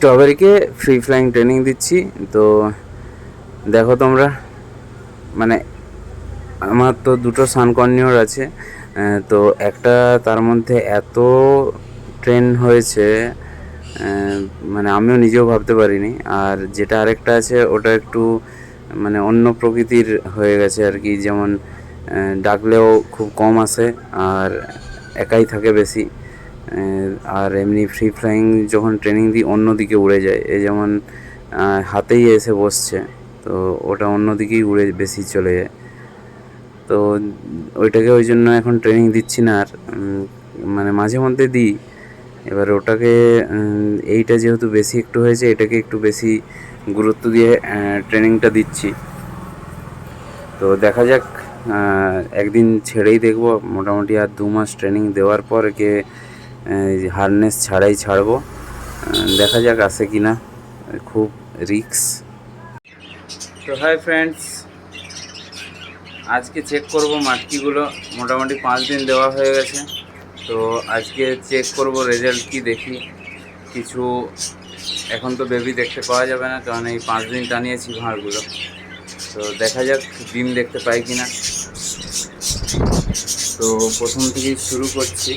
স্ট্রবেরিকে free flying training দিচ্ছি। তো দেখো তোমরা, মানে আমার তো দুটো সানকর্নিওর আছে, তো একটা তার মধ্যে এত ট্রেন হয়েছে, মানে আমিও নিজেও ভাবতে পারিনি। আর যেটা আরেকটা আছে ওটা একটু মানে অন্য প্রকৃতির হয়ে গেছে আর কি, যেমন ডাকলেও খুব কম আসে আর একাই থাকে বেশি। আর এমনি ফ্রি ফ্লাইং যখন ট্রেনিং দিই অন্যদিকে উড়ে যায়, এই যেমন হাতেই এসে বসছে, তো ওটা অন্যদিকেই উড়ে বেশি চলে যায়। তো ওইটাকে ওই জন্য এখন ট্রেনিং দিচ্ছি না আর, মানে মাঝে মধ্যে দিই। এবার ওটাকে এইটা যেহেতু বেশি একটু হয়েছে, এটাকে একটু বেশি গুরুত্ব দিয়ে ট্রেনিংটা দিচ্ছি। তো দেখা যাক, একদিন ছেড়েই দেখবো, মোটামুটি আর 2 মাস ট্রেনিং দেওয়ার পর একে হারনেস ছাড়াই ছাড়বো। দেখা যাক আসে কি না, খুব রিক্স। তো হাই ফ্রেন্ডস, আজকে চেক করব মাটকিগুলো, মোটামুটি 5 দিন দেওয়া হয়ে গেছে। তো আজকে চেক করব রেজাল্ট কি দেখি। কিছু এখন তো বেবি দেখতে পাওয়া যাবে না, কারণ এই 5 দিন টানিয়েছি ভাঁড়গুলো। তো দেখা যাক ডিম দেখতে পাই কি না। তো প্রথম থেকেই শুরু করছি,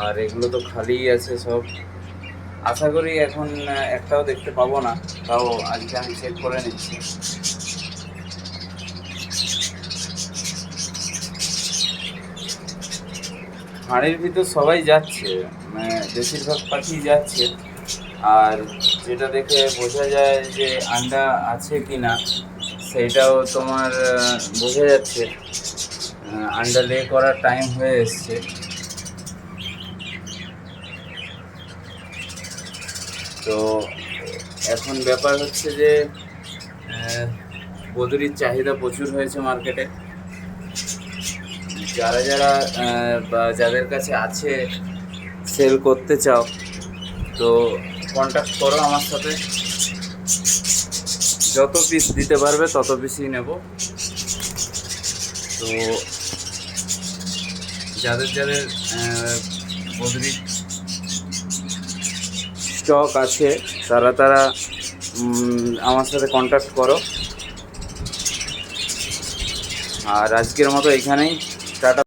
আর এগুলো তো খালিই আছে সব। আশা করি এখন একটাও দেখতে পাবো না, তাও আজকে আমি চেক করে নিচ্ছি। হাঁড়ির ভিতর সবাই যাচ্ছে, মানে বেশিরভাগ পাখি যাচ্ছে। আর যেটা দেখে বোঝা যায় যে আন্ডা আছে কি না, সেইটাও তোমার বোঝা যাচ্ছে। আন্ডা লে করার টাইম হয়ে এসছে। তো এখন ব্যাপার হচ্ছে যে বদুরির চাহিদা প্রচুর হয়েছে মার্কেটে। যারা যারা বা যাদের কাছে আছে, সেল করতে চাও, তো কন্ট্যাক্ট করো আমার সাথে। যত পিস দিতে পারবে তত পিসই নেব। তো যাদের যাদের বদুরির স্টক আছে, তারা তারা আমার সাথে কন্ট্যাক্ট করো। আর আজকের মতো এখানেই টাটা।